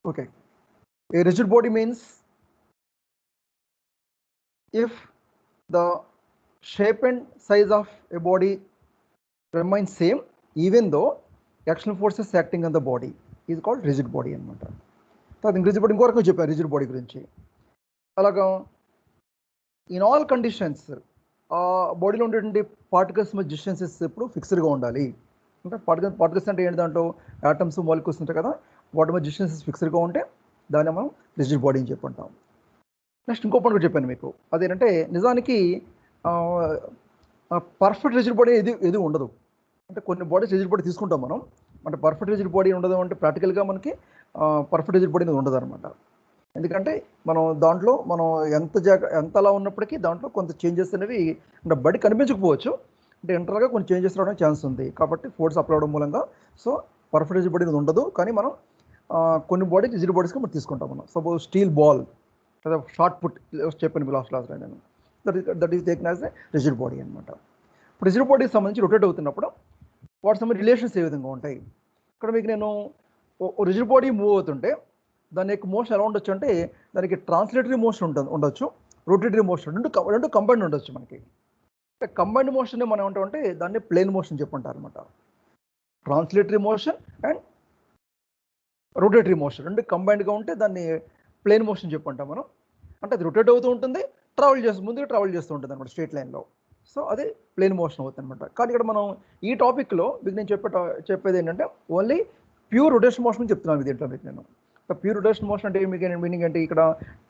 Okay, a rigid body means if the shape and size of a body remains same even though external forces acting on the body is called rigid body అనమాట. తర్వాత rigid body ఇంకొక చెప్పాను rigid body గురించి. అలాగా in all conditions బాడీలో ఉండేటువంటి particles మధ్య distances ఎప్పుడు ఫిక్స్డ్గా ఉండాలి. అంటే పార్టికల్స్ అంటే ఏంటి, దాంట్లో ఆటమ్స్ మాలిక్యూల్స్ ఉంటాయి కదా, వాటి మధ్య డిస్టెన్సెస్ ఫిక్స్డ్గా ఉంటే దాన్ని మనం రిజిడ్ బాడీ అని చెప్పుకుంటాం. నెక్స్ట్ ఇంకో పాయింట్ కూడా చెప్పాను మీకు, అదేంటంటే నిజానికి పర్ఫెక్ట్ రిజిడ్ బాడీ ఏది ఉండదు. అంటే కొన్ని బాడీస్ రిజిడ్ బాడీ తీసుకుంటాం మనం, అంటే పర్ఫెక్ట్ రిజిడ్ బాడీ ఉండదు అంటే ప్రాక్టికల్గా మనకి పర్ఫెక్ట్ రిజిడ్ బాడీ అనేది ఉండదు అనమాట. ఎందుకంటే దాంట్లో మనం ఎంతలా ఉన్నప్పటికీ దాంట్లో కొంత చేంజెస్ అనేవి అంటే బడి కనిపించకపోవచ్చు, అంటే ఇంటర్గా కొన్ని చేంజెస్ రావడానికి ఛాన్స్ ఉంది. కాబట్టి ఫోర్స్ అప్లై అవడం మూలంగా సో పర్ఫెక్ట్ రిజిడ్ బాడీ అనేది ఉండదు. కానీ మనం కొన్ని బాడీస్ రిజిడ్ బాడీస్గా మనం తీసుకుంటాం. మనం సపోజ్ స్టీల్ బాల్ లేదా షార్ట్ పుట్ చెప్పాను మీకు లాస్ట్ క్లాస్లో నేను, that is taken as a rigid body అనమాట. ఇప్పుడు రిజిడ్ బాడీకి సంబంధించి రొటేట్ అవుతున్నప్పుడు వాటి సంబంధించి రిలేషన్స్ ఏ విధంగా ఉంటాయి. ఇక్కడ మీకు నేను రిజిడ్ బాడీ మూవ్ అవుతుంటే దాని యొక్క మోషన్ ఎలా ఉండొచ్చు అంటే దానికి ట్రాన్స్లేటరీ మోషన్ ఉండొచ్చు, రొటేటరీ మోషన్ రెండు కంబైండ్ ఉండొచ్చు. మనకి కంబైండ్ మోషన్ మనం ఏమంటామంటే దాన్ని ప్లేన్ మోషన్ చెప్పుకుంటారు అనమాట. Translatory motion and rotatory motion రెండు కంబైండ్గా ఉంటే దాన్ని ప్లేన్ మోషన్ చెప్పుకుంటాం మనం. అంటే అది రొటేట్ అవుతూ ఉంటుంది, ముందుగా ట్రావెల్ చేస్తూ ఉంటుంది అనమాట స్ట్రేట్ లైన్లో. సో అదే ప్లేన్ మోషన్ అవుతుంది అనమాట. కానీ ఇక్కడ మనం ఈ టాపిక్లో మీకు నేను చెప్పేది ఏంటంటే ఓన్లీ ప్యూర్ రొటేషన్ మోషన్ చెప్తున్నాను దీంట్లో మీకు నేను. ప్యూర్ రొటేషన్ మోషన్ అంటే మీకు మీనింగ్ అంటే ఇక్కడ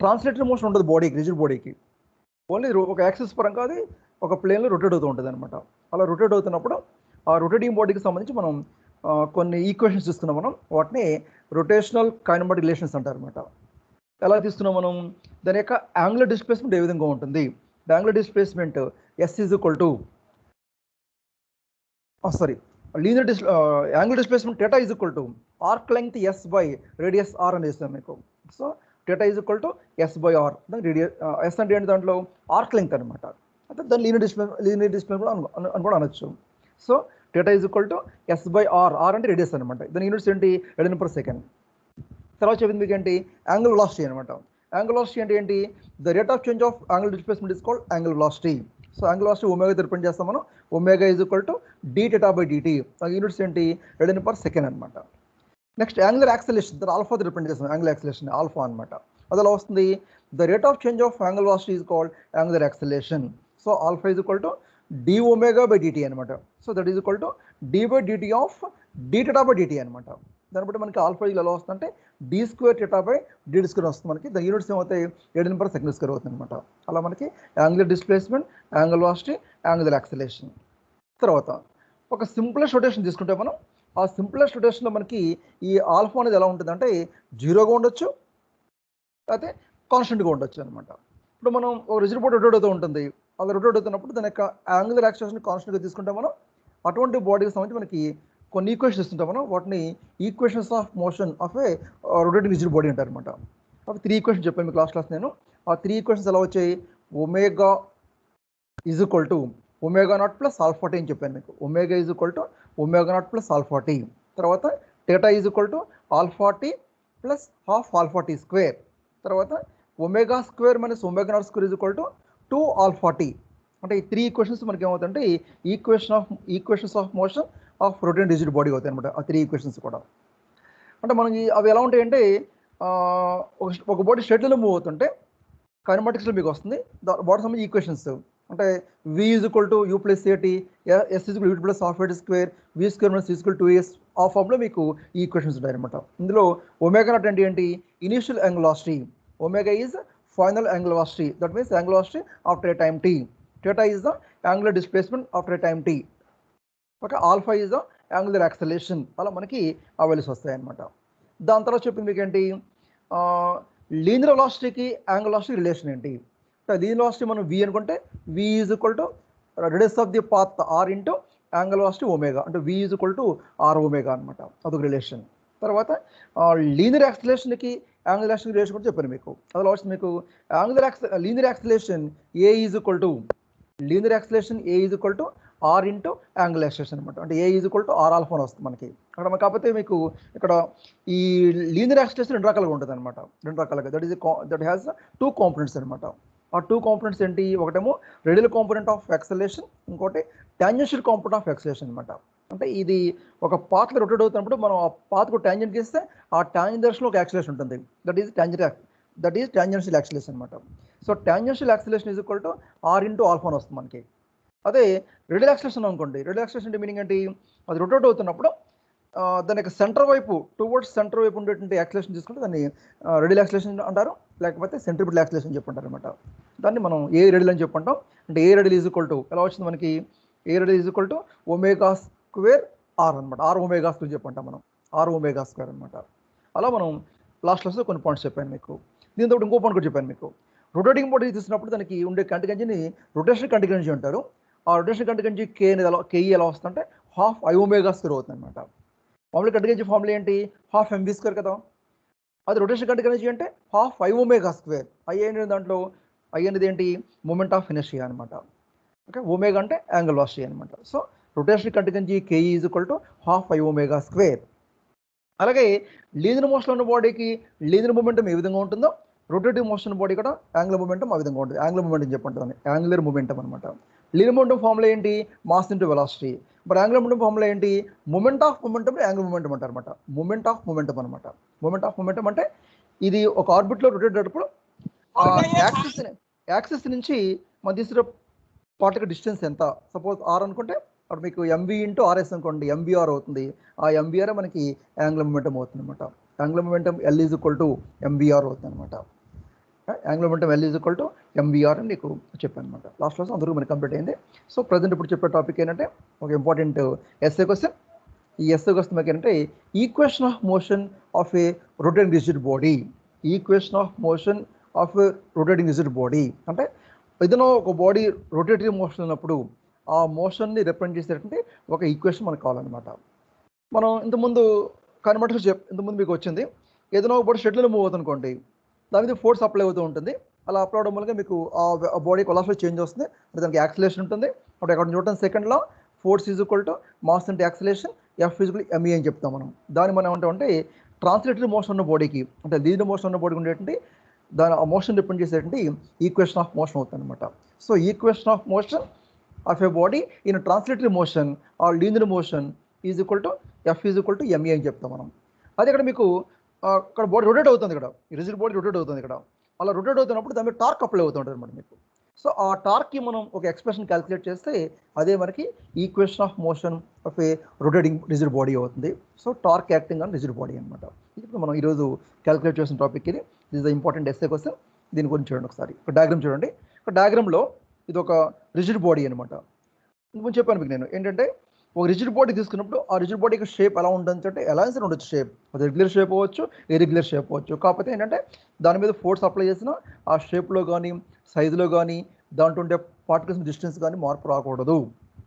ట్రాన్స్లేటరీ మోషన్ ఉండదు బాడీకి, రిజిడ్ బాడీకి. ఓన్లీ ఒక యాక్సిస్ పరంగా అది ఒక ప్లేన్లో రొటేట్ అవుతూ ఉంటుంది అనమాట. అలా రొటేట్ అవుతున్నప్పుడు ఆ రొటేటింగ్ బాడీకి సంబంధించి మనం కొన్ని ఈక్వేషన్స్ తీసుకున్నాం మనం, వాటిని రొటేషనల్ కైనమాటిక్ రిలేషన్స్ అంటారు అనమాట. ఎలా తీసుకున్నాం మనం, దాని యొక్క యాంగులర్ డిస్ప్లేస్మెంట్ ఏ విధంగా ఉంటుంది. Angular displacement S is equal to linear angular displacement θ is equal to arc length S by radius R అని వేస్తాం మీకు. So θ is equal to S by R. Radius S అంటే ఏంటి, దాంట్లో ఆర్క్ లెంగ్త్ అనమాట. అంటే దాన్ని లీనియర్ డిస్ప్లేస్మెంట్ అని కూడా అనొచ్చు. So θ is equal to S by R, R అంటే రేడియస్ అనమాట. దాని యూనిట్స్ ఏంటి, రేడియన్ పర్ సెకండ్. తర్వాత చెప్పింది మీకు ఏంటి, యాంగిల్ వెలాసిటీ అనమాట. యాంగిల్ వెలాసిటీ అంటే ఏంటి, the rate of change of angle displacement is called angle velocity. So angle velocity omega represent చేస్తాం మనం. Omega is equal to dθ by dt. Units ఏంటి, రేడియన్ పర్ సెకండ్ అనమాట. Next angular acceleration, దాని alpha represent చేస్తాం. Angular acceleration alpha అనమాట. అది ఎలా వస్తుంది, the rate of change of angle velocity is called angular acceleration. So alpha is equal to d omega by dt అనమాట. So that is equal to d by dt of dθ by dt అనమాట. దాన్ని బట్టి మనకి alpha ఎలా వస్తుందంటే d² θ by d² వస్తుంది మనకి. దాని యూనిట్స్ ఏమవుతాయి, రేడియన్ పర్ సెకండ్ స్క్వేర్ అవుతుంది అనమాట. అలా మనకి angular displacement, angle velocity, angular acceleration. తర్వాత ఒక సింప్లెస్ట్ రొటేషన్ తీసుకుంటే మనం, ఆ సింప్లెస్ట్ రొటేషన్లో మనకి ఈ ఆల్ఫా అనేది ఎలా ఉంటుంది అంటే 0గా ఉండొచ్చు, అయితే కాన్స్టెంట్గా ఉండొచ్చు అనమాట. ఇప్పుడు మనం ఒక రిజిడ్ బాడీ రొటేట్ అవుతూ ఉంటుంది, అలా రొటేట్ అవుతున్నప్పుడు దాని యొక్క యాంగులర్ యాక్సెలరేషన్ కాన్స్టెంట్గా తీసుకుంటే మనం అటువంటి బాడీకి సంబంధించి మనకి కొన్ని ఈక్వేషన్స్ ఇస్తుంటాం మనం. వాటిని equations of motion of a rotating rigid body అంటారు అనమాట. అవి 3 ఈక్వేషన్స్ చెప్పాను మీకు క్లాస్ నేను. ఆ 3 ఈక్వేషన్స్ ఎలా వచ్చాయి, omega is equal to omega naught plus alpha T అని చెప్పాను మీకు. Omega is equal to omega naught plus alpha T. తర్వాత θ is equal to alpha T plus half alpha T square. తర్వాత omega square minus omega naught square is equal to 2 alpha T. అంటే ఈ 3 equations మనకి ఏమవుతుందంటే equations of motion of rotating rigid body అవుతాయి అనమాట. ఆ 3 equations కూడా అంటే మనకి అవి ఎలా ఉంటాయంటే ఒక బాడీ స్ట్రెయిట్లో మూవ్ అవుతుంటే కైనమాటిక్స్లో మీకు వస్తుంది బాడీ సంబంధించి ఈక్వేషన్స్. అంటే v is equal to u plus at, s is equal u plus half at square, v square minus equal 2s. ఆ ఫామ్లో మీకు ఈ ఈక్వేషన్స్ ఉంటాయి అనమాట. ఇందులో ఒమేగా నాట్ అంటే ఏంటి, initial angle velocity. Omega is final angle velocity, that means angle velocity after a time t. θ is the angular displacement after a time t. Okay, alpha is the angular acceleration. అలా మనకి ఆ values వస్తాయి అనమాట. దాని తర్వాత చెప్పింది మీకు ఏంటి, లీనియర్ వెలాసిటీకి యాంగిల్ వెలాసిటీ రిలేషన్ ఏంటి. లీనియర్ వెలాసిటీ మనం v అనుకుంటే v is equal to radius of the path r into angle velocity omega, అంటే v is equal to r omega అనమాట. అదొక రిలేషన్. తర్వాత లీనియర్ యాక్సెలరేషన్కి యాంగిల్ యాక్సెలరేషన్ రిలేషన్ కూడా చెప్పాను మీకు. అదిలో వస్తుంది మీకు linear acceleration a is equal to R into angle acceleration అనమాట. అంటే A is equal to R alpha అని వస్తుంది మనకి అక్కడ. కాకపోతే మీకు ఇక్కడ ఈ లీనియర్ యాక్సిలరేషన్ రెండు రకాలుగా ఉంటుంది అనమాట. రెండు రకాలుగా దట్ హ్యాస్ 2 కాంపోనెంట్స్ అనమాట. ఆ 2 కాంపోనెంట్స్ ఏంటి? ఒకటేమో రేడియల్ కాంపోనెంట్ ఆఫ్ యాక్సిలరేషన్, ఇంకోటి టాంజెన్షియల్ కాంపోనెంట్ ఆఫ్ యాక్సిలరేషన్ అనమాట. అంటే ఇది ఒక పాత్లో రొటేట్ అవుతున్నప్పుడు మనం ఆ పాత్కు ట్యాంజెంట్ గీస్తే ఆ ట్యాంజెంట్ డైరెక్షన్లో ఒక యాక్సిలరేషన్ ఉంటుంది. దట్ ఈజ్ టాంజెన్షియల్ యాక్సిలరేషన్ అనమాట. So tangential acceleration is equal to R into alpha అని వస్తుంది మనకి. అదే రేడియల్ యాక్సిలరేషన్ అనుకోండి, రేడియల్ యాక్సిలరేషన్ అంటే మీనింగ్ ఏంటి? అది రొటేట్ అవుతున్నప్పుడు దాని యొక్క సెంటర్ వైపు టువర్డ్స్ సెంటర్ వైపు ఉండేటువంటి యాక్సిలరేషన్ తీసుకుంటే దాన్ని రేడియల్ యాక్సిలరేషన్ అంటారు, లేకపోతే సెంట్రిపిటల్ యాక్సిలరేషన్ చెప్పుంటారు అనమాట. దాన్ని మనం ఏ రేడియల్ అని చెప్పుంటాం. అంటే A radial is equal to ఎలా వచ్చింది మనకి? A radial is equal to omega square R అనమాట. ఆర్ ఒమేగా స్క్వేర్ చెప్పుంటాం మనం, ఆర్ ఒమేగా స్క్వేర్ అనమాట. అలా మనం లాస్ట్ క్లాస్లో కొన్ని పాయింట్స్ చెప్పాను మీకు. దీంతో ఇంకో పాయింట్ కూడా చెప్పాను మీకు. రొటేటింగ్ బాడీ తీసుకున్నప్పుడు దానికి ఉండే కంటిగెంజిని రొటేషన్ కంటిగెంజి అంటారు. ఆ రొటేషన్ కంటిగెంజి కేఈ ఎలా వస్తుందంటే హాఫ్ ఐ ఒమేగా స్క్వేర్ అవుతుంది అనమాట. మామూలుగా కంటిగెంజి ఫార్ములా ఏంటి? హాఫ్ ఎంవి స్క్వేర్ కదా. అది రొటేషన్ కంటిగెంజి అంటే half I omega square. I అనేది దాంట్లో ఐ అనేది ఏంటి? మూమెంట్ ఆఫ్ ఇనర్షియా అనమాట. ఓకే, ఒమేగా అంటే యాంగిల్ వెలాసిటీ అనమాట. So rotation kinetic energy KE is equal to half I omega square. అలాగే లీనియర్ మోషన్ ఉన్న బాడీకి లీనియర్ మూమెంటం ఏ విధంగా ఉంటుందో రొటేటివ్ మోషన్ బాడీ కూడా యాంగులర్ మూమెంటం ఆ విధంగా ఉంటుంది. యాంగులర్ మూమెంటం చెప్పండి, యాంగులర్ మూమెంటం అనమాట. లీనియర్ మూమెంటం ఫార్ములా ఏంటి? Mass into velocity. మరి యాంగులర్ మూమెంటం ఫార్ములా ఏంటి? Moment of momentum angular momentum అంటారు అనమాట. మూమెంట్ ఆఫ్ మూమెంటం అనమాట. మూమెంట్ ఆఫ్ మూమెంటం అంటే ఇది ఒక ఆర్బిట్లో రొటేట్ అయ్యేటప్పుడు ఆ యాక్సిస్ నుంచి మన తీసుకున్న పార్ట్కి డిస్టెన్స్ ఎంత? సపోజ్ ఆర్ అనుకుంటే అప్పుడు మీకు ఎంవి ఇంటూ ఆర్ఎస్ అనుకోండి, ఎంవిఆర్ అవుతుంది. ఆ ఎంవిఆర్ మనకి యాంగులర్ మూమెంటం అవుతుంది అనమాట. Angular momentum L is equal to MVR అవుతుంది అనమాట. Angular momentum L is equal to MVR అని నీకు చెప్పాను అనమాట. లాస్ట్ క్లాస్ అందరూ మనకి కంప్లీట్ అయింది. సో ప్రజెంట్ ఇప్పుడు చెప్పే టాపిక్ ఏంటంటే ఒక ఇంపార్టెంట్ ఎస్ఏ క్వశ్చన్. ఈ ఎస్ఏ క్వశ్చన్ మనకి ఏంటంటే equation of motion of a rotating rigid body. Equation of motion of a rotating rigid body అంటే ఏదైనా ఒక బాడీ రొటేటివ్ మోషన్ ఉన్నప్పుడు ఆ మోషన్ని రిప్రజెంట్ చేసేటటువంటి ఒక ఈక్వేషన్ మనకు కావాలన్నమాట. మనం ఇంతకుముందు కన్వర్టర్స్ ఇంతకుముందు మీకు వచ్చింది, ఏదైనా ఒక బాడీ షెడ్యూల్ మూవ్ అవుతుంది అనుకోండి, దాని మీద ఫోర్స్ అప్లై అవుతూ ఉంటుంది. అలా అప్లై అవడం వల్ల మీకు ఆ బాడీ వెలాసిటీ చేంజ్ వస్తుంది. అంటే దానికి యాక్సిలేషన్ ఉంటుంది. అప్పుడు అక్కడ న్యూటన్ సెకండ్లో force is equal to mass into acceleration, F is equal M A అని చెప్తాం మనం. దాన్ని మనం ఏమంటామంటే ట్రాన్స్లేటరీ మోషన్ ఉన్న బాడీకి, అంటే లీనియర్ మోషన్ ఉన్న బాడీకి ఉండేటువంటి దాని ఆ మోషన్ రిప్రజెంట్ చేసేటువంటి ఈక్వేషన్ ఆఫ్ మోషన్ అవుతుంది అనమాట. So equation of motion of a body in translatory motion or linear motion is equal to F is equal to M A అని చెప్తాం మనం. అది ఇక్కడ మీకు ఇక్కడ బాడీ రొటేట్ అవుతుంది, ఇక్కడ రిజిడ్ బాడీ రొటేట్ అవుతుంది. ఇక్కడ అలా రొటేట్ అవుతున్నప్పుడు దాని మీద టార్క్ అప్లై అవుతుంటుంది అనమాట మీకు. సో ఆ టార్క్కి మనం ఒక ఎక్స్ప్రెషన్ క్యాలిక్యులేట్ చేస్తే అదే మనకి equation of motion of a rotating rigid body అవుతుంది. So torque acting on rigid body అనమాట. ఇప్పుడు మనం ఈరోజు క్యాలిక్యులేట్ చేసిన టాపిక్ ఇది. This the important SA question. దీని గురించి చూడండి ఒకసారి. ఒక డయాగ్రామ్ చూడండి. ఒక డయాగ్రామ్లో ఇది ఒక రిజిడ్ బాడీ అనమాట. ఇంకొంచెం చెప్పాను మీకు నేను ఏంటంటే ఒక రిజిడ్ బాడీ తీసుకున్నప్పుడు ఆ రిజిడ్ బాడీకి షేప్ ఎలా ఉంటుంది అంటే ఎలా అయినా ఉండొచ్చు. షేప్ అది రెగ్యులర్ షేప్ అవ్వచ్చు, ఇర్రెగ్యులర్ షేప్ అవ్వచ్చు. కాకపోతే ఏంటంటే దాని మీద ఫోర్స్ అప్లై చేసిన ఆ షేప్లో కానీ సైజులో కానీ దాంట్లో ఉండే పార్టికల్స్ డిస్టెన్స్ కానీ మార్పు రాకూడదు.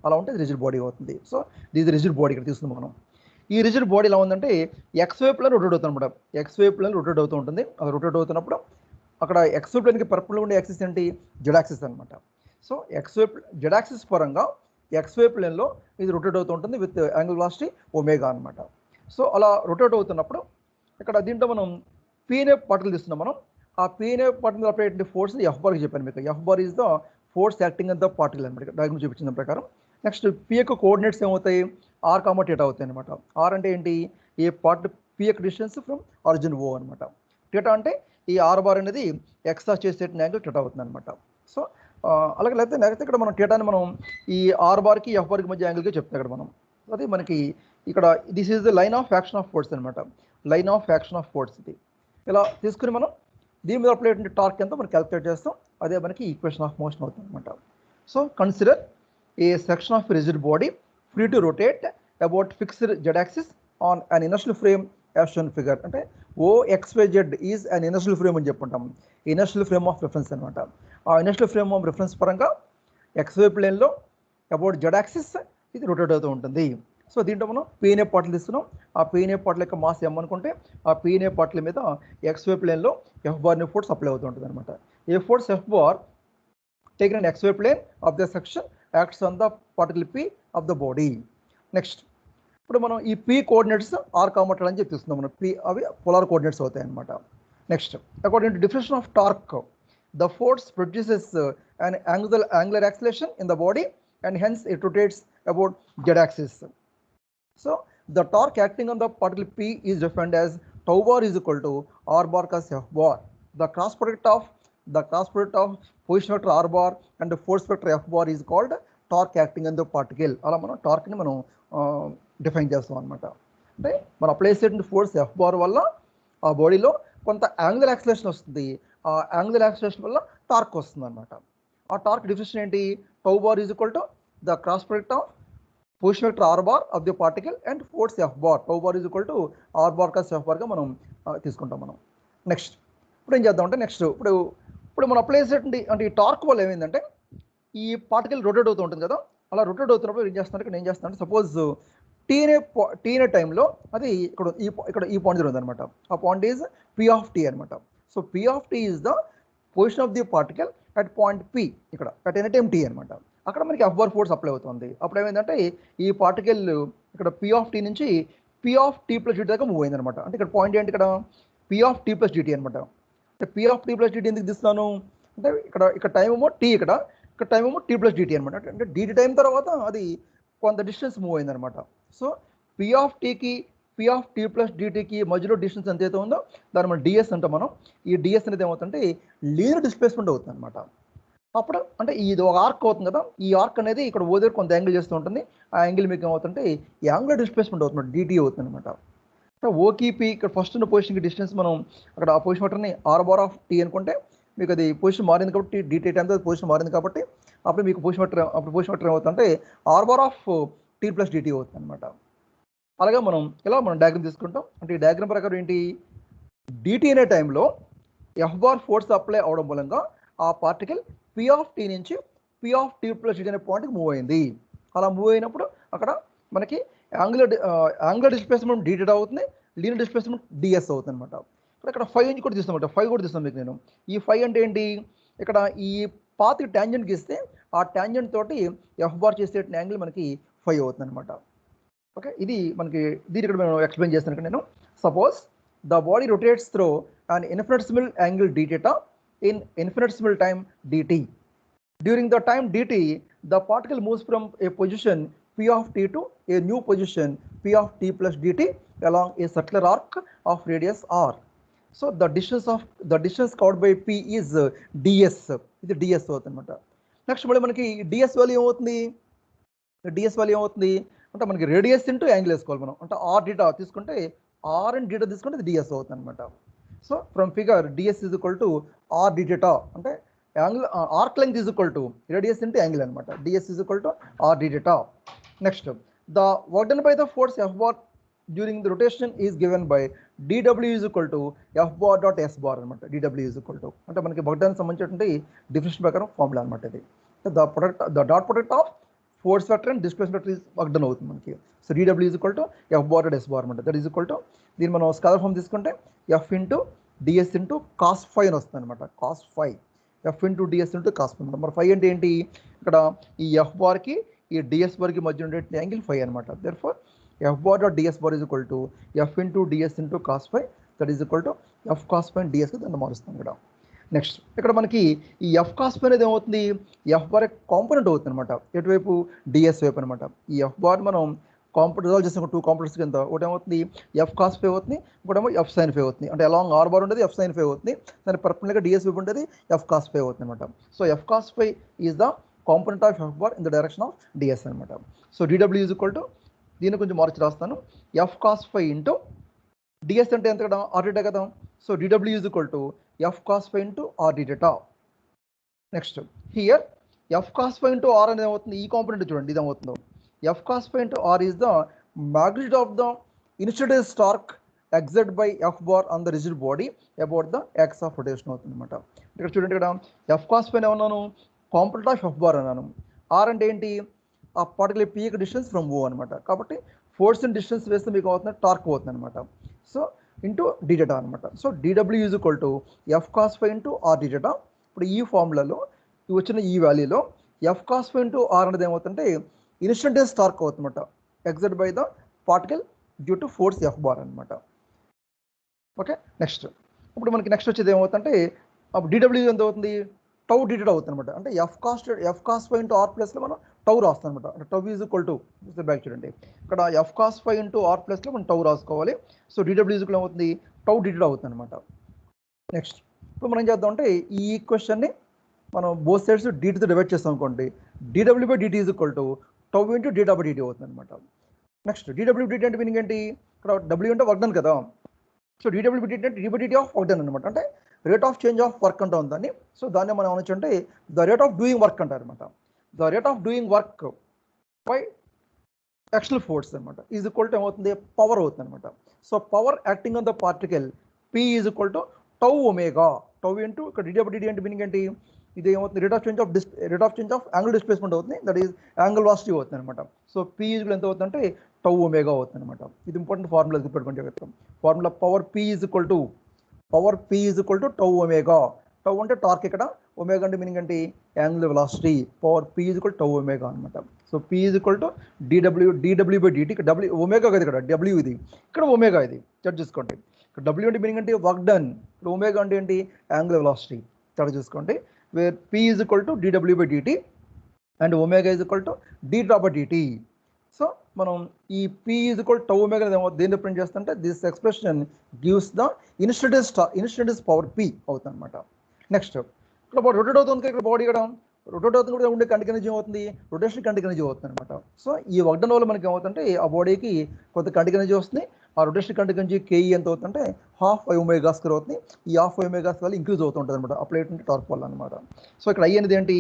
అలా ఉంటే రిజిడ్ బాడీ అవుతుంది. సో ఇది రిజిడ్ బాడీ ఇక్కడ తీసుకుందాం మనం. ఈ రిజిడ్ బాడీ ఎలా ఉందంటే ఎక్స్ వై ప్లేన్ రొటేట్ అవుతుంది అనమాట. ఎక్స్ వై ప్లేన్ రొటేట్ అవుతూ ఉంటుంది. అది రొటేట్ అవుతున్నప్పుడు అక్కడ ఎక్స్ వై ప్లేన్కి పర్పుల్ ఉండే యాక్సిస్ ఏంటి? జెడ్ యాక్సిస్ అనమాట. So X Y Z axis పరంగా ఎక్స్ వై ప్లేన్లో ఇది రొటేట్ అవుతూ ఉంటుంది విత్ యాంగిల్ వెలాసిటీ ఒమేగా అనమాట. సో అలా రొటేట్ అవుతున్నప్పుడు ఇక్కడ దీంట్లో మనం పీనే పార్టికల్ తీస్తున్నాం మనం. ఆ పీనే పార్టికల్ అప్లై ఫోర్స్ ఎఫ్ బార్కి చెప్పాను మీకు. F bar is the force acting on the particle అనమాట. డయాగ్రామ్ చూపించిన ప్రకారం. నెక్స్ట్ పీ యొక్క కోఆర్డినేట్స్ ఏమవుతాయి? ఆర్ కామా థీటా అవుతాయి అనమాట. ఆర్ అంటే ఏంటి? ఏ పార్ట్ పీ యొక్క డిస్టెన్స్ ఫ్రమ్ ఆరిజిన్ ఓ అనమాట. థీటా అంటే ఈ ఆర్ బార్ అనేది ఎక్స్ట్రా చేసే యాంగిల్ థీటా అవుతుంది అనమాట. సో అలాగే లేకపోతే ఇక్కడ మనం థీటాని మనం ఈ ఆర్ బార్కి ఎఫ్ బార్కి మధ్య యాంగిల్గా చెప్తాం ఇక్కడ మనం. అది మనకి ఇక్కడ this is the line of action of force అనమాట. Line of action of force ఇది. ఇలా తీసుకుని మనం దీని మీద అప్లై అయ్యే టార్క్ ఎంత మనం క్యాలిక్యులేట్ చేస్తాం. అదే మనకి ఈక్వేషన్ ఆఫ్ మోషన్ అవుతుంది అనమాట. So consider A section of rigid body free to rotate about fixed Z axis on an inertial frame as shown figure. అంటే OXYZ is an inertial frame అని చెప్పుకుంటాం. ఇనర్షియల్ ఫ్రేమ్ ఆఫ్ రిఫరెన్స్ అనమాట. ఆ inertial frame of reference పరంగా XY ప్లేన్లో about Z axis ఇది rotate అవుతూ ఉంటుంది. సో దీంట్లో మనం పీనే పార్ట్లు తీస్తున్నాం. ఆ పీనే పార్ట్ల యొక్క మాస్ ఎం అనుకుంటే ఆ పీనే పార్ట్ల మీద XY ప్లేన్లో ఎఫ్ బార్ని ఫోర్స్ అప్లై అవుతూ ఉంటుంది అనమాట. A force F bar taken an XY plane of the section acts on the particle P of the body. Next ఇప్పుడు మనం ఈ పి కోఆర్డినేట్స్ ఆర్ కామటల్ అని చెప్పిస్తున్నాం మనం. పి అవి పోలార్ కోఆర్డినేట్స్ అవుతాయి అనమాట. Next according to definition of torque, the force produces an angular acceleration in the body and hence it rotates about z axis. So the torque acting on the particle P is defined as tau bar is equal to r bar cos f bar. The cross product of position vector r bar and the force vector f bar is called torque acting on the particle. అలా మనం torque ని మనం define చేస్తాం అనమాట. అంటే మనం apply చేసిన force F bar వల్ల ఆ బాడీలో కొంత యాంగులర్ యాక్సిలరేషన్ వస్తుంది. ఆ యాంగులర్ యాక్సిలరేషన్ వల్ల టార్క్ వస్తుంది అనమాట. ఆ టార్క్ డెఫినేషన్ ఏంటి? Tau bar is equal to the cross product of position vector R bar of the particle and force F bar. Tau bar is equal to R bar cos F బార్గా మనం తీసుకుంటాం మనం. Next ఇప్పుడు ఏం చేద్దామంటే next ఇప్పుడు మనం apply చేసేటువంటి అంటే ఈ టార్క్ వల్ల ఏమైందంటే ఈ పార్టికల్ రొటేట్ అవుతూ ఉంటుంది కదా, అలా రొటేట్ అవుతున్నప్పుడు ఏం చేస్తానంటే ఇక్కడ ఏం చేస్తానంటే సపోజ్ టీ అనే టైంలో అది ఇక్కడ ఈ పాయింట్ జరుగుతుంది అనమాట. ఆ point is P of T అనమాట. So P of T is the position of the particle at point P, ఇక్కడ అట్ ఎనీ టైం టీ అనమాట. అక్కడ మనకి ఎఫ్ బార్ ఫోర్స్ అప్లై అవుతుంది. అప్పుడు ఏమైందంటే ఈ పార్టికల్ ఇక్కడ పి ఆఫ్ టీ నుంచి P of T plus D T దాకా మూవ్ అయింది అనమాట. అంటే ఇక్కడ పాయింట్ ఏంటి? ఇక్కడ P of T plus D T అనమాట. అంటే P of T plus D T ఎందుకు తీస్తున్నాను అంటే ఇక్కడ టైం ఏమో టీ, ఇక్కడ టైం ఏమో టీ ప్లస్ డిటీ అనమాట. అంటే డిటీ టైం తర్వాత అది కొంత డిస్టెన్స్ మూవ్ అయింది అనమాట. So P of T plus డిటీకి మధ్యలో డిస్టెన్స్ ఎంతైతే ఉందో దాన్ని మనం డిఎస్ అంటాం మనం. ఈ డిఎస్ అనేది ఏమవుతుందంటే లీనియర్ డిస్ప్లేస్మెంట్ అవుతుంది అనమాట. అప్పుడు అంటే ఇది ఒక ఆర్క్ అవుతుంది కదా, ఈ ఆర్క్ అనేది ఇక్కడ ఓదే కొంత యాంగిల్ చేస్తూ ఉంటుంది. ఆ యాంగిల్ మీకు ఏమవుతుంటే యాంగులర్ డిస్ప్లేస్మెంట్ అవుతుంది, డిటీ అవుతుంది అనమాట. సో ఓకి పి ఇక్కడ ఫస్ట్ ఉన్న పొజిషన్కి డిస్టెన్స్ మనం అక్కడ ఆ పొజిషన్ వెక్టర్ని ఆర్ బార్ ఆఫ్ టీ అనుకుంటే మీకు అది పొజిషన్ మారింది కాబట్టి డిటీ టైంతో పొజిషన్ మారింది కాబట్టి అప్పుడు మీకు పొజిషన్ వెక్టర్ ఏమవుతుందంటే R bar of T plus D T అవుతుంది అనమాట. అలాగే మనం డయాగ్రామ్ తీసుకుంటాం. అంటే ఈ డయాగ్రామ్ ప్రకారం ఏంటి? డిటీ అనే టైంలో ఎఫ్ బార్ ఫోర్స్ అప్లై అవడం మూలంగా ఆ పార్టికల్ పి ఆఫ్ టీ నుంచి P of T plus D T అనే పాయింట్కి మూవ్ అయింది. అలా మూవ్ అయినప్పుడు అక్కడ మనకి యాంగులర్ డిస్ప్లేస్మెంట్ డిటీ అవుతుంది, లీనియర్ డిస్ప్లేస్మెంట్ డిఎస్ అవుతుంది అనమాట. ఇక్కడ 5 కూడా తీస్తామంట. 5 కూడా తీస్తాను మీకు నేను. ఈ 5 అంటే ఏంటి? ఇక్కడ ఈ పాత్కి ట్యాంజెంట్ గీస్తే ఆ ట్యాంజెంట్ తోటి ఎఫ్ బార్ చేసే యాంగిల్ మనకి 5 అవుతుంది అనమాట. ఓకే, ఇది మనకి దీని ఇక్కడ నేను ఎక్స్ప్లెయిన్ చేస్తాను ఇక్కడ నేను. Suppose the body rotates through an infinitesimal angle dθ in infinitesimal time dt. During the time dt, the particle moves from a position p of t to a new position p of t plus dt along a circular arc of radius r. So the distance covered by p is ds. ఇది ds అవుతుంది అనమాట. Next మళ్ళీ మనకి ds value ఏమవుతుంది? ds value ఏమవుతుంది అంటే మనకి radius into angle వేసుకోవాలి మనం. అంటే ఆర్ డీటా తీసుకుంటే ఆర్ అండ్ డీటా తీసుకుంటే ఇది ds అవుతుంది అనమాట. So from figure ds is equal to R d theta అంటే angle arc length is equal to radius into angle అనమాట. ds is equal to R data. Next the work done by the force F bar during the rotation is given by dw is equal to F bar dot S bar అనమాట. dw is equal to అంటే మనకి work done సంబంధించినటువంటి definition ప్రకారం formula అనమాట ఇది. The dot product of force vector and displacement vector is work done అవుతుంది మనకి. So dw is equal to F bar dot S bar అనమాట. దట్ ఈజ్ ఈక్వల్ టు దీన్ని మనం స్కాలర్ ఫార్మ్ తీసుకుంటే F into DS into cos 5 అని వస్తుంది అనమాట. Cos 5 F into DS into cos 5 అనమాట. మరి 5 అంటే ఏంటి? ఇక్కడ ఈ ఎఫ్ బార్కి ఈ డిఎస్ బార్కి మధ్య ఉండే యాంగిల్ 5 అనమాట. Therefore F bar dot D S bar is equal to F into DS into cos 5 that is equal to F cos 5 డిఎస్కి దాన్ని మారుస్తాం ఇక్కడ. నెక్స్ట్ ఇక్కడ మనకి ఈ ఎఫ్ కాస్ 5 అనేది ఏమవుతుంది? ఎఫ్ బార్ కాంపోనెంట్ అవుతుంది అనమాట. ఎటువైపు? డిఎస్ వైపు అనమాట. ఈ ఎఫ్ బార్ మనం రిజాల్వ్ చేసిన 2 కాంపోనెంట్స్ కింద ఒకటి ఏమవుతుంది? ఎఫ్ కాస్ 5 అవుతుంది, ఇంకోటేమో ఎఫ్ సైన్ 5 అవుతుంది. అంటే అలాంగ్ ఆర్ బార్ ఉండేది ఎఫ్ సైన్ 5 అవుతుంది, దాని పర్పండిక్యులర్గా డిఎస్ వైపు ఉండేది ఎఫ్ కాస్ 5 అవుతుంది అనమాట. So F cos 5 is the component of F bar in the direction of DS అనమాట. So dw is equal to దీన్ని కొంచెం మార్చి రాస్తాను. ఎఫ్ కాస్ 5 ఇంటూ డిఎస్ అంటే ఎంత కదా? ఆర్ డీటా కదా. So dw is equal to F cos 5 into R data. Next here F cos 5 into R అనేది ఏమవుతుంది? ఈ కాంపోనెంట్ చూడండి ఇది ఏమవుతుందో. F cos 5 into R is the magnitude of the instantaneous torque exerted by F bar on the rigid body about the axis of rotation అవుతుంది అనమాట. ఇక్కడ చూడండి, ఇక్కడ F cos 5 ఏమన్నాను? కాంపోనెంట్ ఆఫ్ F బార్ అన్నాను. R అంటే ఏంటి? ఆ particular P distance from O అనమాట. కాబట్టి ఫోర్స్ అండ్ డిస్టెన్స్ వేస్తే మీకు అవుతుంది టార్క్ అవుతుంది అనమాట. సో ఇంటూ డీటా అనమాట. So dw is equal to F cos 5 into R d theta. ఇప్పుడు ఈ ఫార్ములాలో వచ్చిన ఈ వాల్యూలో F cos phi into R అనేది ఏమవుతుంటే ఇన్స్టంటేనియస్ టార్క్ అవుతుందన్నమాట, exert by the particle due to force F bar అనమాట. ఓకే, నెక్స్ట్ ఇప్పుడు మనకి నెక్స్ట్ వచ్చేది ఏమవుతుందంటే అప్పుడు డిడబ్ల్యూ ఎంత అవుతుంది, టౌ డిటెడ్ అవుతుంది అనమాట. అంటే F cos phi into R ప్లస్లో మనం టౌ రాస్తాం అనమాట. అంటే tau is equal to back చూడండి, ఇక్కడ F cos phi into R ప్లస్లో మనం టౌ రాసుకోవాలి. సో డిడబ్ల్యూ ఈజ్ ఈక్వల్ ఏమవుతుంది, టౌ డిటెడ్ అవుతుంది అనమాట. నెక్స్ట్ ఇప్పుడు మనం ఏం చేద్దాం అంటే ఈ ఈక్వేషన్ని మనం బోత్ సైడ్స్ డీటీతో డివైడ్ చేస్తాం అనుకోండి, D W by dt is equal to tau into D theta by D T అవుతుంది అనమాట. నెక్స్ట్ డిడబ్ల్యూ డిటీ అంటే మీనింగ్ ఏంటి, ఇక్కడ డబ్ల్యూ అంటే వర్క్ డన్ కదా, సో డిడబ్ల్యూ బై డిటీ అంటే D by D T of work done అనమాట. అంటే rate of change of work అంటా ఉందని. సో దాన్ని మనం అనొచ్చు అంటే the rate of doing work అంటారు అనమాట. The rate of doing work by external force అనమాట ఈజ్ ఈక్వల్ టు ఏమవుతుంది, పవర్ అవుతుంది అనమాట. So power acting on the particle P is equal to tau omega, tau into ఇక్కడ DW D T అంటే meaning ఏంటి, ఇది ఏమవుతుంది, rate of change of angle displacement అవుతుంది, దట్ ఈస్ యాంగిల్ వెలాసిటీ అవుతుంది అనమాట. సో పి ఈజ్ ఎంత అవుతుందంటే టౌ ఒమేగా అవుతుంది అనమాట. ఇది ఇంపార్టెంట్ ఫార్ములా గుర్తుపెట్టుకుంటే చెప్తాం. Formula power P is equal to tau omega. Tau అంటే టార్క్, ఇక్కడ ఒమేగా అంటే మీనింగ్ ఏంటి, angular velocity. Power P is equal tau omega అనమాట. So P is equal to DW by dt. ఇక్కడ డబ్ల్యూ ఒమేగా కదా, ఇక్కడ డబ్ల్యూ ఇది, ఇక్కడ ఒమేగా ఇది, చెక్ చూసుకోండి. ఇక్కడ డబ్ల్యూ అంటే మీనింగ్ అంటే వర్క్ డన్, ఇక్కడ ఒమేగా అంటే ఏంటి, యాంగులర్ వెలాసిటీ. చెక్ చూసుకోండి, where P is equal to DW by D T and omega is equal to D theta by dt. So మనం ఈ P is equal tau omega దేని రిప్రజెంట్ చేస్తుంటే this expression gives the instantaneous power P అవుతుంది అనమాట. Next ఇక్కడ rotate అవుతుంది, ఇక్కడ body ఇక్కడ రొటేట్ అవుతుంది కూడా ఉండే కంటికి ఎనర్జీ అవుతుంది, రొటేషన్ కంటికి ఎనర్జీ అవుతుంది అనమాట. సో ఈ వర్క్ డన్ వల్ల మనకి ఏమవుతుందంటే ఆ బాడీకి కొంత కంటికి ఎనర్జీ వస్తుంది. ఆ రొటేషన్ కంటికి ఎనర్జీ కేఈ ఎంత అవుతుందంటే హాఫ్ ఒమేగా స్క్వేర్ అవుతుంది. ఈ హాఫ్ ఒమేగా స్క్వేర్ వల్ల ఇంక్రీజ్ అవుతుంటుంది అనమాట అప్లైట్ టార్క్ వల్ల అనమాట. సో ఇక్కడ ఐ అనేది ఏంటి,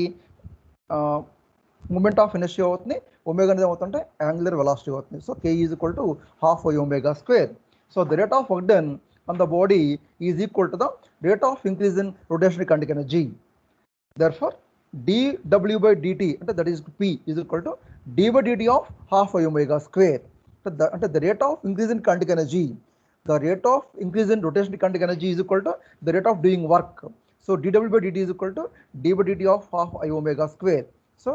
మూమెంట్ ఆఫ్ ఇనర్షియా అవుతుంది, ఒమేగా అనేది ఏమవుతుంటే యాంగులర్ వెలాసిటీ అవుతుంది. So K is equal to half omega square. So the rate of work done on the body is equal to the rate of increase in rotation kinetic energy. Therefore dw by dt అంటే that is p is equal to d by dt of half omega square. అంటే the rate of increase in kinetic energy, the rate of increase in rotation kinetic energy is equal to the rate of doing work. So dw by dt is equal to d by dt of half omega square. So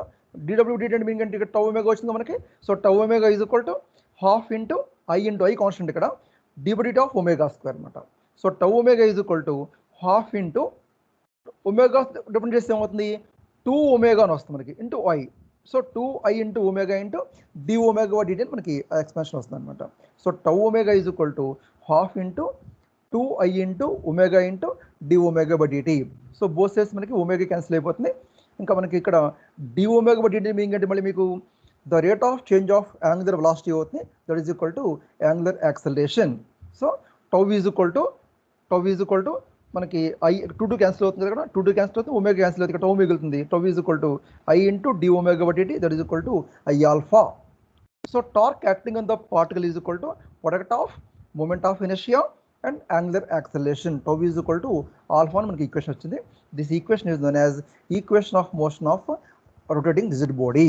dw dt అంటే meaning అంటే ఇక్కడ tau omega వచ్చింది మనకి. So tau omega is equal to half into I constant, ఇక్కడ d by dt of omega square అనమాట. So tau omega is equal to half into omega different చేస్తే ఏమవుతుంది, 2 omega అని వస్తుంది మనకి into I. So 2i into omega into D omega dt అని మనకి expansion వస్తుంది అనమాట. So tau omega is equal to half into 2i into omega into D omega by dt. So both sides మనకి omega cancel అయిపోతుంది. ఇంకా మనకి ఇక్కడ D omega by dt meaning అంటే మళ్ళీ మీకు the rate of change of angular velocity అవుతుంది, that is equal to angular acceleration. So tau is equal to మనకి ఐ 2 క్యాన్సిల్ అవుతుంది కదా, 2 క్యాన్సిల్ అవుతుంది, ఒమేగా క్యాన్సిల్ అవుతుంది, ఇక్కడ టౌ మిగులుతుంది. Tau is equal to I into D omega by D T, that is equal to I alpha. So torque acting on the particle is equal to product of moment of inertia and angular acceleration. Tau is equal to alpha అని మనకి equation వచ్చింది. This equation is known as equation of motion of rotating rigid body.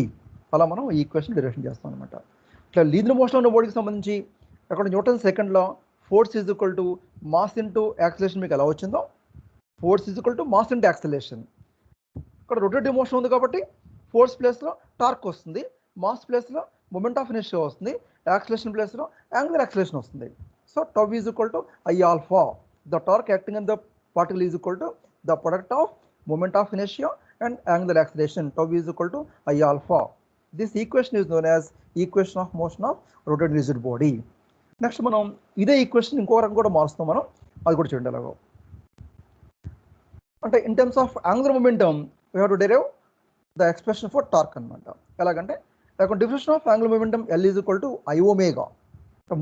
అలా మనం ఈ equation derivation చేస్తాం అనమాట. ఇట్లా linear motion ఉన్న బాడీకి సంబంధించి అక్కడ Newton second law force is equal to mass into acceleration మీకు ఎలా వచ్చిందో, force is equal to mass into acceleration. ఇక్కడ రొటేటివ్ మోషన్ ఉంది కాబట్టి ఫోర్స్ ప్లేస్లో టార్క్ వస్తుంది, మాస్ ప్లేస్లో మూమెంట్ ఆఫ్ ఇనర్షియా వస్తుంది, యాక్సలరేషన్ ప్లేస్లో యాంగులర్ యాక్సలరేషన్ వస్తుంది. So tau is equal to I alpha. The torque acting on the particle is equal to the product of moment of inertia and angular acceleration. Tau is equal to I alpha. This equation is known as equation of motion of rotating rigid body. Next మనం ఇదే equation ఇంకో రకం కూడా మారుస్తాం మనం, అది కూడా చూడండి ఎలాగో. అంటే in terms of angular momentum we have to derive the expression for torque అనమాట. ఎలాగంటే differentiation of angular momentum L is equal to I omega,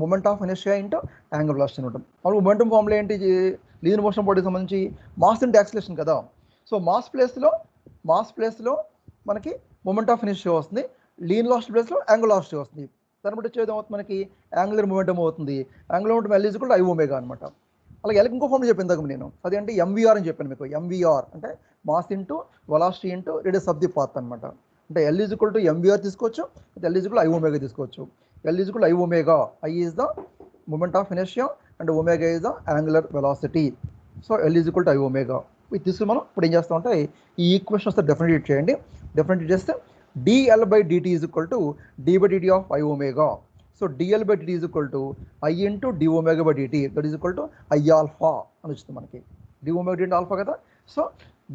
moment of inertia into angular velocity ఉంటాం. మనం మొమెంటమ్ ఫార్ములా ఏంటి, linear motion బాడీకి సంబంధించి mass into acceleration కదా. So mass ప్లేస్లో మనకి మూమెంట్ ఆఫ్ ఇనర్షియా వస్తుంది, లీనియర్ వెలాసిటీ ప్లేస్లో యాంగులర్ వెలాసిటీ వస్తుంది. దాన్ని బట్టి వచ్చేది అవుతుంది మనకి యాంగులర్ మొమెంటమ్ అవుతుంది. Angular momentum L is equal to I omega అనమాట. అలాగే ఎల్ ఇంకో ఫార్ములా చెప్పాను ఇంతకు నేను, అదేంటి ఎంవీఆర్ అని చెప్పాను మీకు. ఎంవీఆర్ అంటే mass into velocity into radius of the path అనమాట. అంటే L is equal to MVR తీసుకోవచ్చు, L is equal I omega తీసుకోవచ్చు. L is equal I omega, I is the moment of inertia and omega is the angular velocity. So L is equal to I omega. ఇది తీసుకుని మనం ఇప్పుడు ఏం చేస్తామంటే ఈ equation వస్తే డెఫినెట్ చేయండి. డిఫరెంట్ చేస్తే dl by dt is equal to d by dt of I omega. So dl by dt is equal to I into d omega by dt, that is equal to I alpha అని వచ్చింది మనకి. d omega dt alpha కదా. So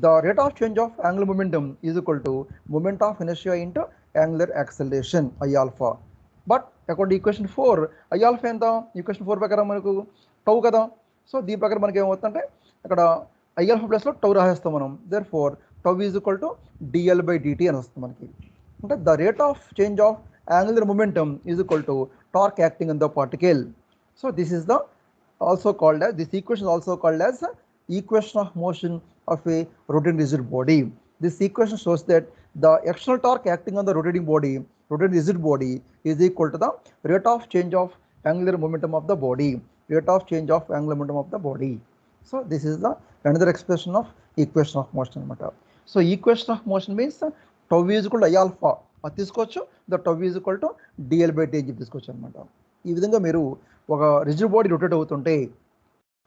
the rate of change of angular momentum is equal to moment of inertia into angular acceleration I alpha. But according to equation 4 I alpha ఎంత, equation 4 ప్రకారం మనకు tau కదా. So దీని ప్రకారం మనకి ఏమవుతుందంటే అక్కడ I alpha ప్లస్లో టౌ రాసేస్తాం మనం. Therefore tau is equal to dl by dt అని వస్తుంది మనకి. అంటే the rate of change of angular momentum is equal to torque acting on the particle. So this is the also called as, this equation is also called as equation of motion of a rotating rigid body. This equation shows that the external torque acting on the rotating rigid body is equal to the rate of change of angular momentum of the body, rate of change of angular momentum of the body. So this is the another expression of equation of motion anamata. So equation of motion means tau is equal to I alpha అది తీసుకోవచ్చు, the tau is equal to D L by T అని చెప్పి తీసుకోవచ్చు అనమాట. ఈ విధంగా మీరు ఒక రిజిడ్ బాడీ రొటేట్ అవుతుంటే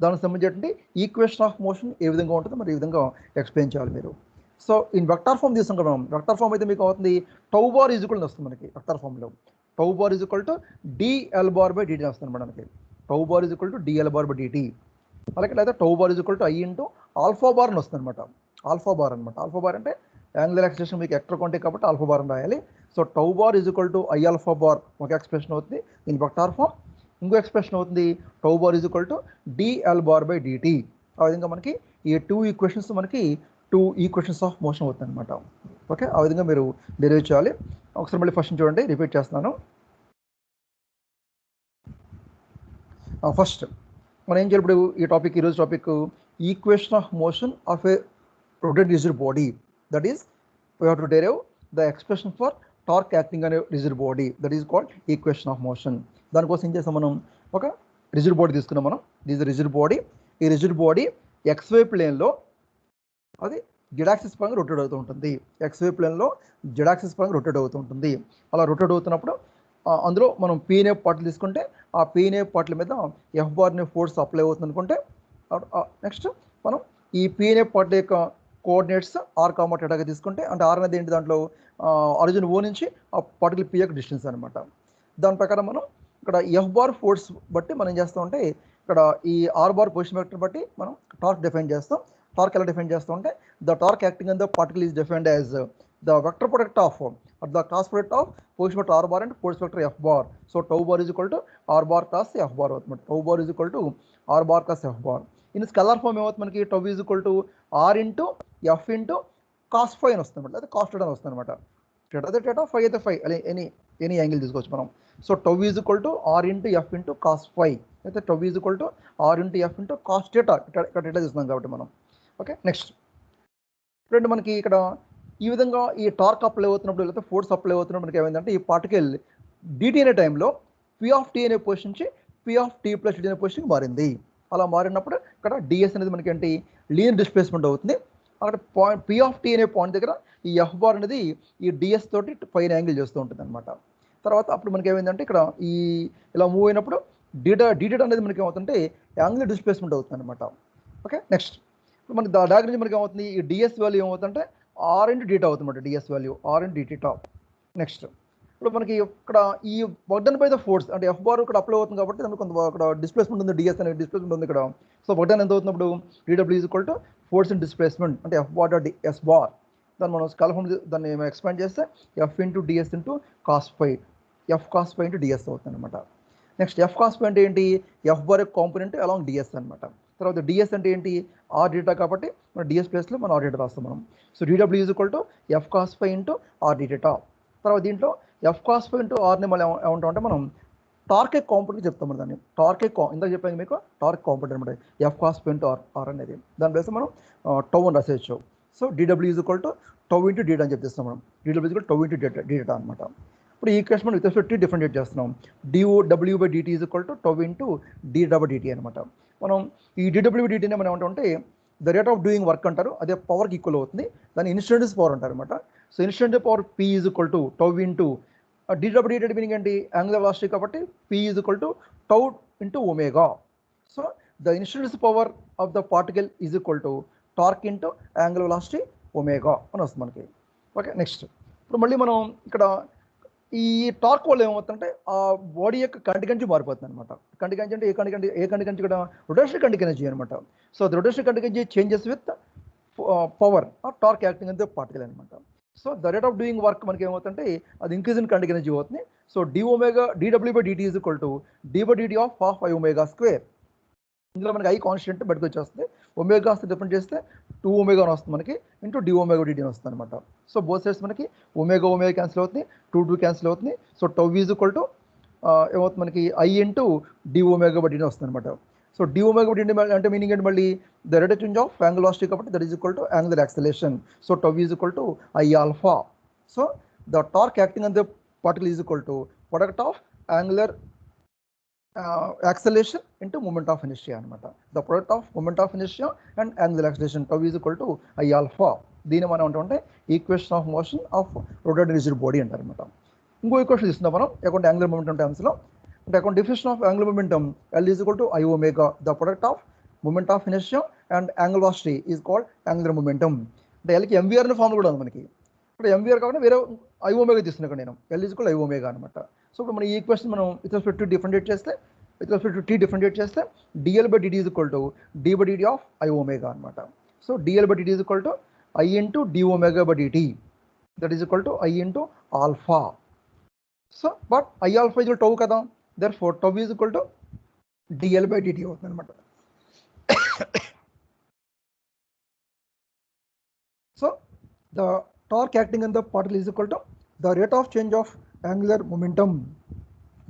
దానికి సంబంధించినటువంటి ఈక్వేషన్ ఆఫ్ మోషన్ ఏ విధంగా ఉంటుందో మరి ఈ విధంగా ఎక్స్ప్లెయిన్ చేయాలి మీరు. సో ఇన్ వెక్టార్ ఫామ్ తీసుకుంటాం మనం. వెక్టార్ ఫామ్ అయితే మీకు అవుతుంది టౌ బార్ ఈజ్ ఈక్వల్ వస్తుంది మనకి. వెక్టార్ ఫామ్లో tau bar is equal to D L bar by D T వస్తుంది అనమాట మనకి. Tau bar is equal to D L bar by D T. అలాగే లేదా tau bar is equal to I into alpha bar అని వస్తుంది అనమాట. ఆల్ఫా బార్ అనమాట. ఆల్ఫా బార్ అంటే యాంగులర్ యాక్సిలరేషన్ మీకు ఎక్స్ట్రా క్వాంటిటీ కాబట్టి ఆల్ఫా బార్ అని రాయాలి. So tau bar is equal to I alpha bar ఒక ఎక్స్ప్రెషన్ అవుతుంది ఇన్ వెక్టార్ ఫామ్. ఇంకో ఎక్స్ప్రెషన్ అవుతుంది tau bar is equal to D L bar by D T. ఆ విధంగా మనకి ఈ టూ ఈక్వేషన్స్ మనకి టూ ఈక్వేషన్స్ ఆఫ్ మోషన్ అవుతుంది అనమాట. ఓకే, ఆ విధంగా మీరు డెరైవ్ చేయాలి. ఒకసారి మళ్ళీ ఫస్ట్ చూడండి, రిపీట్ చేస్తున్నాను. ఫస్ట్ మనం ఏం చేయాలి ఇప్పుడు ఈ టాపిక్, ఈరోజు topic equation of motion of A rotating rigid body. That is, we have to derive the expression for torque acting on a rigid body. That is called equation of motion. దానికోసం ఏం చేస్తాం మనం, ఒక rigid body తీసుకున్నాం మనం. This rigid body. ఈ rigid body XY ప్లేన్లో అది జెడ్ యాక్సిస్ పరంగా రొటేట్ అవుతూ ఉంటుంది. XY ప్లేన్లో జెడ్ యాక్సిస్ పరంగా రొటేట్ అవుతూ ఉంటుంది. అలా రొటేట్ అవుతున్నప్పుడు అందులో మనం పీనే పార్ట్లు తీసుకుంటే ఆ పీనే పార్ట్ల మీద ఎఫ్ బార్ని ఫోర్స్ అప్లై అవుతుంది అనుకుంటే నెక్స్ట్ మనం ఈ పీనే పార్ట్ యొక్క కోఆర్డినేట్స్ ఆర్ కామా థీటాగా తీసుకుంటే, అంటే ఆర్ అనేది ఏంటి దాంట్లో ఆరిజిన్ ఓ నుంచి ఆ పర్టికులర్ పీ యొక్క డిస్టెన్స్ అనమాట. దాని ప్రకారం మనం ఇక్కడ ఎఫ్ బార్ ఫోర్స్ బట్టి మనం ఏం చేస్తామంటే ఇక్కడ ఈ ఆర్ బార్ పొజిషన్ వెక్టర్ బట్టి మనం టార్క్ డిఫైన్ చేస్తాం. టార్క్ ఎలా డిఫైన్ చేస్తాం అంటే the torque acting on the particle is defined as the vector product of the cross product of position vector R bar and force vector F bar. So tau bar is equal to R bar cross F bar అవుతుంది. Tau bar is equal to R bar cross F bar. In scalar form ఏమవుతుంది మనకి, tau is equal to R into F into cos phi అని వస్తుంది అనమాట. లేదా cos టెటా అని వస్తుంది అనమాట. టెటా అయితే టెటా, ఫై అయితే ఫై, అదే ఎనీ యాంగిల్ తీసుకోవచ్చు మనం. So tau is equal to R into F into cos phi, అయితే tau is equal to R into F into cos theta. ఇక్కడ టెటా చూస్తున్నాం కాబట్టి మనం. ఓకే, నెక్స్ట్ ఇప్పుడు మనకి ఇక్కడ ఈ విధంగా ఈ టార్క్ అప్లై అవుతున్నప్పుడు లేకపోతే ఫోర్స్ అప్లై అవుతున్నప్పుడు మనకి ఏమైందంటే ఈ పార్టికల్ డిటీ అనే టైంలో పి ఆఫ్ టీ అనే పొజిషన్ నుంచి P of T plus D అనే పొజిషన్కి మారింది. అలా మారినప్పుడు ఇక్కడ డిఎస్ అనేది మనకి ఏంటి లీనియర్ డిస్ప్లేస్మెంట్ అవుతుంది. అక్కడ పాయింట్ పి ఆఫ్ టీ అనే పాయింట్ దగ్గర ఈ ఎఫ్ బార్ అనేది ఈ డిఎస్ తోటి పైన యాంగిల్ చేస్తూ ఉంటుంది అనమాట. తర్వాత అప్పుడు మనకి ఏమైందంటే ఇక్కడ ఈ ఇలా మూవ్ అయినప్పుడు డీటెడ్ అనేది మనకి ఏమవుతుంటే యాంగిల్ డిస్ప్లేస్మెంట్ అవుతుంది అనమాట. ఓకే, నెక్స్ట్ ఇప్పుడు మనకి దాని నుంచి మనకి ఏమవుతుంది ఈ డిఎస్ వాల్యూ ఏమవుతుందంటే ఆర్ ఇంటూ డీటా అవుతుంది. D S value R into D theta. Next ఇప్పుడు మనకి ఇక్కడ ఈ బర్డన్ బై ద ఫోర్స్ అంటే ఎఫ్ బార్ ఇక్కడ అప్లై అవుతుంది కాబట్టి దానికి కొంత అక్కడ డిస్ప్లేస్మెంట్ ఉంది, డిఎస్ అనే డిస్ప్లేస్మెంట్ ఉంది ఇక్కడ. సో బర్డన్ ఎంత అవుతున్నప్పుడు DW is equal to force in displacement అంటే F bar dot S bar. దాన్ని మనం స్కాలర్ ఫామ్ దాన్ని ఎక్స్పాండ్ చేస్తే F into DS into cos phi, F cos phi into DS అవుతుంది అనమాట. నెక్స్ట్ ఎఫ్ కాస్ ఫై అంటే ఏంటి, ఎఫ్ బార్ యొక్క కాంపోనెంట్ అలాంగ్ డిఎస్ అనమాట. తర్వాత డిఎస్ అంటే ఏంటి ఆర్ డీటా కాబట్టి మన డిఎస్ ప్లేస్లో మనం ఆర్ డీటా రాస్తాం మనం. So DW is equal to F cos phi into R D theta. తర్వాత దీంట్లో ఎఫ్ కాస్ ఫై ఇంటూ ఆర్ని మళ్ళీ ఏమంటామంటే మనం టార్క్ కాంపోనెంట్ చెప్తాం దాన్ని. టార్క్ ఇందాక చెప్పాను మీకు టార్క్ కాంపోనెంట్ అనమాట F cos phi into R అనేది. దాని బేస్ మనం టౌ అని రాసేయచ్చు. So DW is equal to tau into D theta అని చెప్పేస్తాం మనం. DW is equal tau into data అనమాట. ఇప్పుడు ఈ equation with respect to different చేస్తున్నాం. W by dt is equal to tau into D theta by DT అనమాట. మనం ఈ డీడబ్ల్యూ డిటీని మనం ఏమంటామంటే the rate of doing work అంటారు, అదే పవర్కి ఈక్వల్ అవుతుంది. దాన్ని ఇన్స్టెంటస్ పవర్ అంటారు అనమాట. So instantaneous power P is equal to tau into DW DT meaning ఏంటి యాంగులర్ వెలాసిటీ కాబట్టి P is equal to tau into omega. So the instantaneous power of the particle is equal to torque into angular velocity omega అని వస్తుంది మనకి. Okay, next ఇప్పుడు మళ్ళీ మనం ఇక్కడ ఈ టార్క్ వల్ల ఏమవుతుందంటే ఆ బాడీ యొక్క కైనెటిక్ ఎనర్జీ మారిపోతుంది అనమాట. కైనెటిక్ ఎనర్జీ అంటే ఏ కైనెటిక్ ఎనర్జీ ఇక్కడ రొటేషనల్ కైనెటిక్ ఎనర్జీ అనమాట. So the rotational kinetic energy changes with power torque acting అంతే పార్టికల్ అనమాట. So the rate of doing work మనకి ఏమవుతుంటే అది ఇంక్రీజ్ ఇన్ కైనెటిక్ ఎనర్జీ అవుతుంది. So dw/dt is equal to d/dt of half i square. ఇందులో మనకి I constant బయటకు వచ్చేస్తుంది. Omega different చేస్తే 2ω అని వస్తుంది మనకి, ఇంటూ dω/dt అని వస్తుంది అనమాట. సో బోత్ సైడ్స్ మనకి ఒమేగా క్యాన్సిల్ అవుతుంది, 2 క్యాన్సిల్ అవుతుంది. So tau is equal to ఏమవుతుంది మనకి I ఇంటూ dω/dt వస్తుంది అనమాట. సో dω/dt అంటే మీనింగ్ ఏంటి మళ్ళీ the rate of change of angular velocity కాబట్టి that is equal to angular acceleration. So tau is equal to I∝. So the torque acting on the particle is equal to product of angular acceleration into moment of inertia అనమాట. The product of moment of inertia and angular acceleration tau is equal to I∝. దీన్ని మనం అంటే equation of motion of rotating rigid body అంటారు అనమాట. ఇంకో equation ఇస్తున్నాం మనం account angular momentum టర్మ్స్లో. అంటే account definition of angular momentum L is equal to I⍵. The product of moment of inertia and angular velocity is called angular momentum. అంటే Lకి MVR అనే formula కూడా ఉంది మనకి. ఇప్పుడు MVR కాకుండా వేరే I⍵ తీసుకున్నా నేను L is equal to I⍵ అనమాట. సో ఇప్పుడు మన ఈ ఈక్వేషన్ మనం విత్ రెస్పెక్ట్ టు డిఫరెంటియేట్ చేస్తే dl/dt is equal to d/dt of I⍵ అనమాట. So dl/dt is equal to I into dω/dt, that is equal to I into alpha. So but I∝ is tau కదా, therefore tau is equal to dl/dt అవుతుంది అనమాట. So the torque acting on the particle is equal to the rate of change of angular momentum.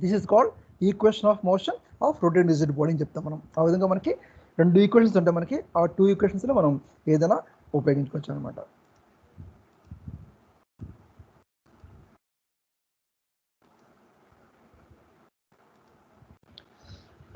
This is called equation of motion of rotating rigid body అని చెప్తాం మనం. ఆ విధంగా మనకి 2 equations ఉంటాయి మనకి. ఆ 2 ఈక్వేషన్స్లో మనం ఏదైనా ఉపయోగించుకోవచ్చు అనమాట.